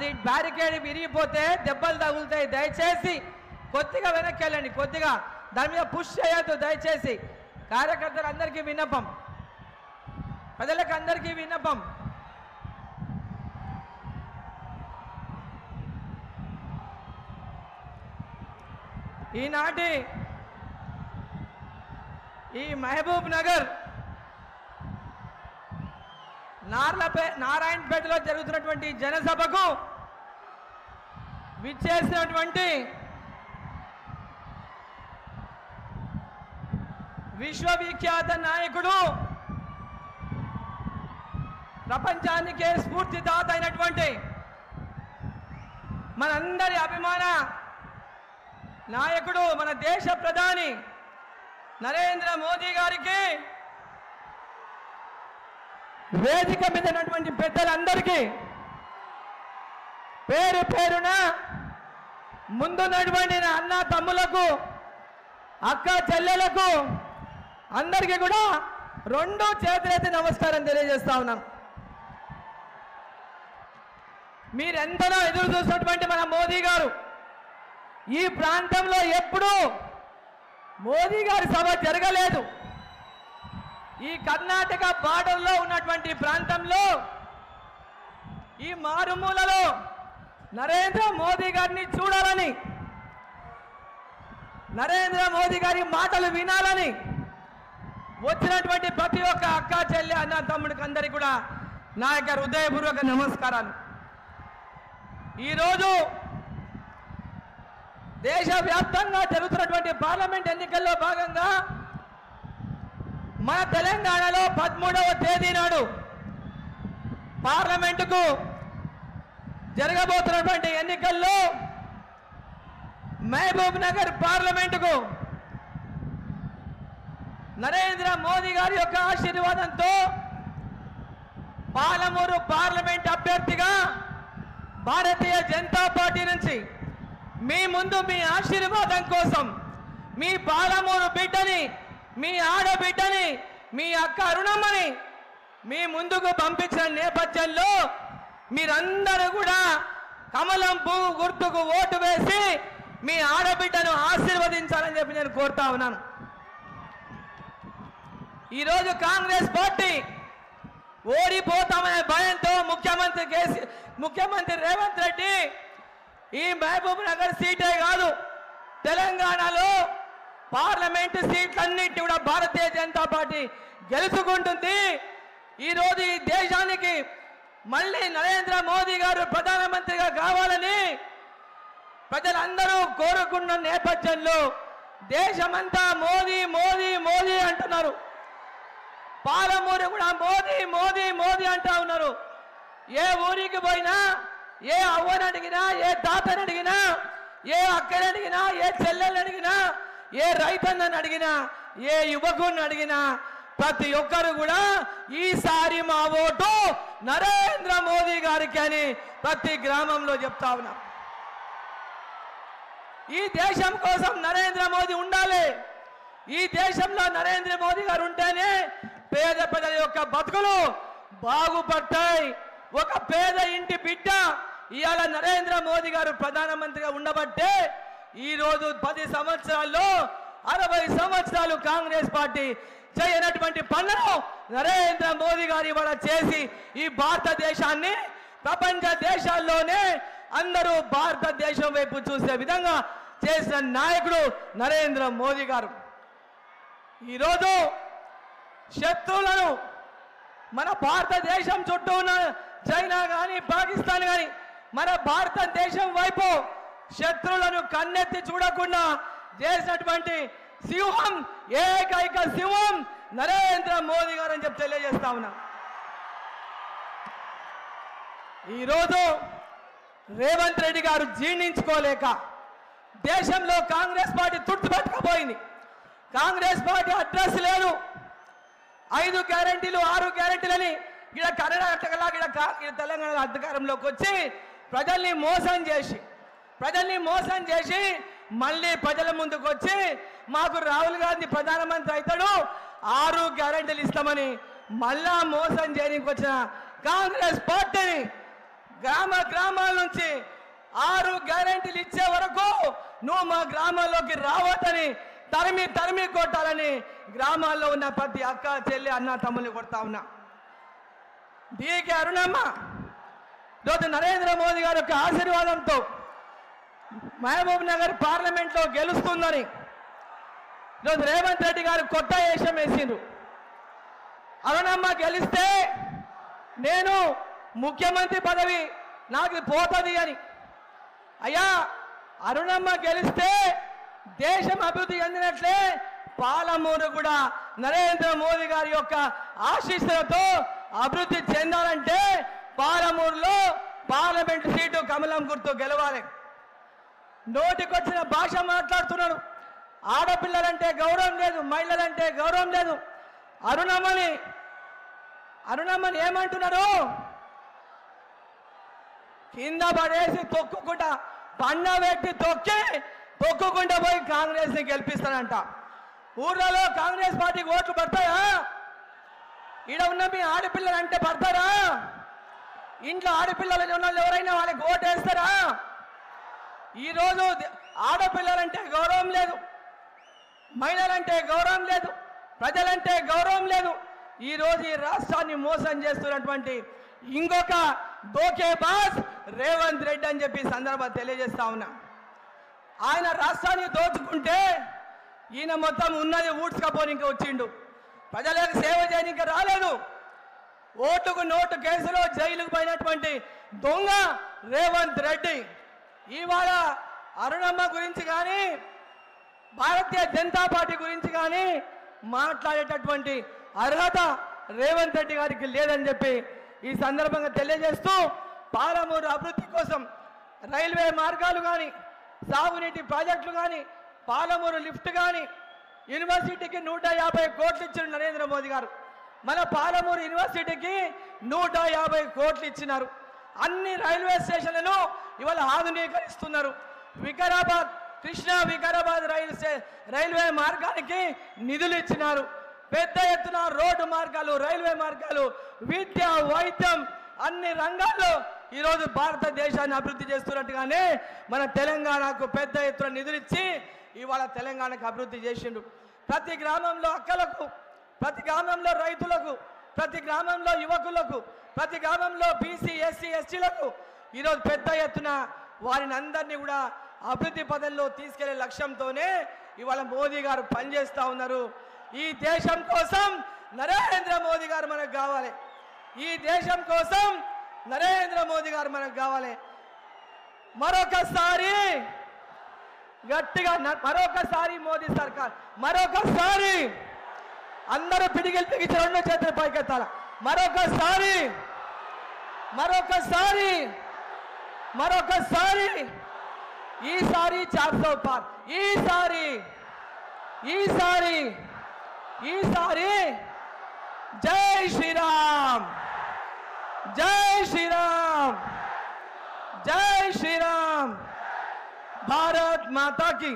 అది బ్యారికేడ్ విరిగిపోతే దెబ్బలు తగులుతాయి. దయచేసి కొద్దిగా వెనక్కి వెళ్ళండి, కొద్దిగా దాని మీద పుష్ చేయొద్దు దయచేసి. కార్యకర్తలందరికీ విన్నపం, ప్రజలకు అందరికీ విన్నపం. ఈనాటి ఈ మహబూబ్ నగర్ నారాయణపేటలో జరుగుతున్నటువంటి జనసభకు విచ్చేసినటువంటి విశ్వవిఖ్యాత నాయకుడు, ప్రపంచానికే స్ఫూర్తిదాత అయినటువంటి మనందరి అభిమాన నాయకుడు, మన దేశ ప్రధాని నరేంద్ర మోదీ గారికి, వేదిక మీద ఉన్నటువంటి పెద్దలందరికీ పేరు పేరున ముందున్నటువంటి అన్న తమ్ములకు, అక్క చెల్లెలకు అందరికీ కూడా రెండు చేతులెత్తి నమస్కారం తెలియజేస్తా ఉన్నాను. మీరెంతలో ఎదురు చూసినటువంటి మన మోదీ గారు ఈ ప్రాంతంలో ఎప్పుడూ మోదీ గారి సభ జరగలేదు. ఈ కర్ణాటక బార్డర్లో ఉన్నటువంటి ప్రాంతంలో ఈ మారుమూలలో నరేంద్ర మోదీ గారిని చూడాలని, నరేంద్ర మోదీ గారి మాటలు వినాలని వచ్చినటువంటి ప్రతి ఒక్క అక్క చెల్లి అన్న తమ్ముడికి అందరికీ కూడా నా యొక్క హృదయపూర్వక నమస్కారాలు. ఈరోజు దేశవ్యాప్తంగా జరుగుతున్నటువంటి పార్లమెంట్ ఎన్నికల్లో భాగంగా మన తెలంగాణలో 13వ తేదీ నాడు పార్లమెంటుకు జరగబోతున్నటువంటి ఎన్నికల్లో మహబూబ్ నగర్ పార్లమెంటుకు నరేంద్ర మోదీ గారి యొక్క ఆశీర్వాదంతో పాలమూరు పార్లమెంట్ అభ్యర్థిగా భారతీయ జనతా పార్టీ నుంచి మీ ముందు మీ ఆశీర్వాదం కోసం మీ పాలమూరు బిడ్డని, మీ ఆడబిడ్డని, మీ అక్క అరుణమ్మని మీ ముందుకు పంపించిన నేపథ్యంలో మీరందరూ కూడా కమలం పువ్వు గుర్తుకు ఓటు వేసి మీ ఆడబిడ్డను ఆశీర్వదించాలని చెప్పి నేను కోరుతా ఉన్నాను. ఈరోజు కాంగ్రెస్ పార్టీ ఓడిపోతామనే భయంతో ముఖ్యమంత్రి రేవంత్ రెడ్డి ఈ మహబూబ్ నగర్ సీటే కాదు, తెలంగాణలో పార్లమెంటు సీట్లన్నింటి కూడా భారతీయ జనతా పార్టీ గెలుచుకుంటుంది. ఈరోజు ఈ దేశానికి మళ్ళీ నరేంద్ర మోదీ గారు ప్రధానమంత్రిగా కావాలని ప్రజలందరూ కోరుకున్న నేపథ్యంలో దేశమంతా మోదీ మోదీ మోదీ అంటున్నారు. పాలమూరు కూడా మోదీ మోదీ మోదీ అంటా ఉన్నారు. ఏ ఊరికి పోయినా, ఏ అవ్వని అడిగినా, ఏ తాతని అడిగినా, ఏ అక్కని అడిగినా, ఏ చెల్లెల్ని అడిగినా, ఏ రైతన్నని అడిగినా, ఏ యువకుని అడిగినా ప్రతి ఒక్కరు కూడా ఈసారి మా ఓటు నరేంద్ర మోదీ గారికి అని ప్రతి గ్రామంలో చెప్తా ఉన్నా. ఈ దేశం కోసం నరేంద్ర మోదీ ఉండాలి. ఈ దేశంలో నరేంద్ర మోదీ గారు ఉంటేనే పేద ప్రజల యొక్క బతుకులు బాగుపడతాయి. ఒక పేద ఇంటి బిడ్డ ఇవాళ నరేంద్ర మోదీ గారు ప్రధానమంత్రిగా ఉండబట్టే ఈరోజు 10 సంవత్సరాల్లో 60 సంవత్సరాలు కాంగ్రెస్ పార్టీ చేయనటువంటి పనులను నరేంద్ర మోదీ గారు ఇవాళ చేసి ఈ భారతదేశాన్ని ప్రపంచ దేశాల్లోనే అందరూ భారతదేశం వైపు చూసే విధంగా చేసిన నాయకుడు నరేంద్ర మోదీ గారు. ఈరోజు శత్రువులను మన భారతదేశం చుట్టూ ఉన్న చైనా కానీ, పాకిస్తాన్ కానీ మన భారతదేశం వైపు శత్రువులను కన్నెత్తి చూడకుండా చేసినటువంటి సింహం, ఏకైక సింహం నరేంద్ర మోదీ గారు అని చెప్పి తెలియజేస్తా ఉన్నా. ఈరోజు రేవంత్ రెడ్డి గారు జీర్ణించుకోలేక దేశంలో కాంగ్రెస్ పార్టీ తుడిచిపెట్టుకుపోయింది. కాంగ్రెస్ పార్టీ అడ్రస్ లేదు. 5 గ్యారెంటీలు 6 గ్యారెంటీలని ఇక్కడ కర్ణాటకలాగా ఇక్కడ తెలంగాణ అధికారంలోకి వచ్చి ప్రజల్ని మోసం చేసి మళ్ళీ ప్రజల ముందుకు వచ్చి మాకు రాహుల్ గాంధీ ప్రధానమంత్రి అవుతాడు 6 గ్యారెంటీలు ఇస్తామని మళ్ళా మోసం చేయడానికి వచ్చిన కాంగ్రెస్ పార్టీని గ్రామాల నుంచి 6 గ్యారెంటీలు ఇచ్చే వరకు నువ్వు మా గ్రామాల్లోకి రావద్దని తరిమి తరిమి కొట్టాలని గ్రామాల్లో ఉన్న ప్రతి అక్క చెల్లి అన్న తమ్ముల్ని కొడతా ఉన్నా. డీకే అరుణమ్మ ఈరోజు నరేంద్ర మోదీ గారి యొక్క ఆశీర్వాదంతో మహబూబ్ నగర్ పార్లమెంట్లో గెలుస్తుందని ఈరోజు రేవంత్ రెడ్డి గారు కొత్త వేషం వేసిండ్రు. అరుణమ్మ గెలిస్తే నేను ముఖ్యమంత్రి పదవి నాకు పోతుంది అని. అయ్యా, అరుణమ్మ గెలిస్తే దేశం అభివృద్ధి చెందినట్లే పాలమూరు కూడా నరేంద్ర మోదీ గారి యొక్క ఆశీస్సులతో అభివృద్ధి చెందాలంటే పాలమూరులో పార్లమెంట్ సీటు కమలం గుర్తు గెలవాలి. నోటికొచ్చిన భాష మాట్లాడుతున్నాడు. ఆడపిల్లలంటే గౌరవం లేదు, మహిళలంటే గౌరవం లేదు. అరుణమ్మని ఏమంటున్నారు? కింద పడేసి తొక్కుకుంటా పండ పెట్టి తొక్కుకుంటా పోయి కాంగ్రెస్ ని గెలిపిస్తానంట. ఊర్లలో కాంగ్రెస్ పార్టీకి ఓట్లు పడతాయా? ఈడ ఉన్న మీ ఆడపిల్లలు అంటే పడతారా? ఇంట్లో ఆడపిల్లలు ఉన్న వాళ్ళు ఎవరైనా వాళ్ళకి ఓటు వేస్తారా? ఈరోజు ఆడపిల్లలంటే గౌరవం లేదు, మహిళలంటే గౌరవం లేదు, ప్రజలంటే గౌరవం లేదు. ఈరోజు ఈ రాష్ట్రాన్ని మోసం చేస్తున్నటువంటి ఇంకొక దోకే బాస్ రేవంత్ రెడ్డి అని చెప్పి సందర్భంగా తెలియజేస్తా ఉన్నా. ఆయన రాష్ట్రాన్ని దోచుకుంటే ఈయన మొత్తం ఉన్నది ఊడ్చుకపోనికి వచ్చిండు. ప్రజలకు సేవ చేయడానికి రాలేదు. ఓటుకు నోటు కేసులో జైలుకు పోయినటువంటి దొంగ రేవంత్ రెడ్డి ఇవాళ అరుణమ్మ గురించి కానీ భారతీయ జనతా పార్టీ గురించి కానీ మాట్లాడేటటువంటి అర్హత రేవంత్ రెడ్డి గారికి లేదని చెప్పి ఈ సందర్భంగా తెలియజేస్తూ, పాలమూరు అభివృద్ధి కోసం రైల్వే మార్గాలు కానీ, సాగునీటి ప్రాజెక్టులు కానీ, పాలమూరు లిఫ్ట్ కానీ, యూనివర్సిటీకి 150 కోట్లు ఇచ్చిన నరేంద్ర మోదీ గారు. మన పాలమూరు యూనివర్సిటీకి 150 కోట్లు ఇచ్చినారు. అన్ని రైల్వే స్టేషన్లను ఇవాళ ఆధునీకరిస్తున్నారు. కృష్ణా వికారాబాద్ రైల్వే మార్గానికి నిధులు ఇచ్చినారు. పెద్ద ఎత్తున రోడ్డు మార్గాలు, రైల్వే మార్గాలు, విద్య, వైద్యం అన్ని రంగాల్లో ఈరోజు భారతదేశాన్ని అభివృద్ధి చేస్తున్నట్టుగానే మన తెలంగాణకు పెద్ద ఎత్తున నిధులు ఇచ్చి ఇవాళ తెలంగాణకు అభివృద్ధి చేసిండు. ప్రతి గ్రామంలో అక్కలకు, ప్రతి గ్రామంలో రైతులకు, ప్రతి గ్రామంలో యువకులకు, ప్రతి గ్రామంలో బీసీ, ఎస్సీ, ఎస్టీలకు ఈరోజు పెద్ద ఎత్తున వారిని అందరినీ కూడా అభివృద్ధి పదంలో తీసుకెళ్లే లక్ష్యంతోనే ఇవాళ మోదీ గారు పనిచేస్తూ ఉన్నారు. ఈ దేశం కోసం నరేంద్ర మోదీ గారు మనకు కావాలి. ఈ దేశం కోసం నరేంద్ర మోదీ గారు మనకు కావాలి. మరొకసారి గట్టిగా మరొకసారి మోదీ సర్కార్, మరొకసారి అందరూ పిడిగిలు పిగిచి 2 చేతులు పైకెత్తాల. మరొకసారి మరొకసారి మరొకసారి ఈసారి 400 పార్. ఈసారి జై శ్రీరామ్, జై శ్రీరామ్, జై శ్రీరామ్. భారత్ మాతా की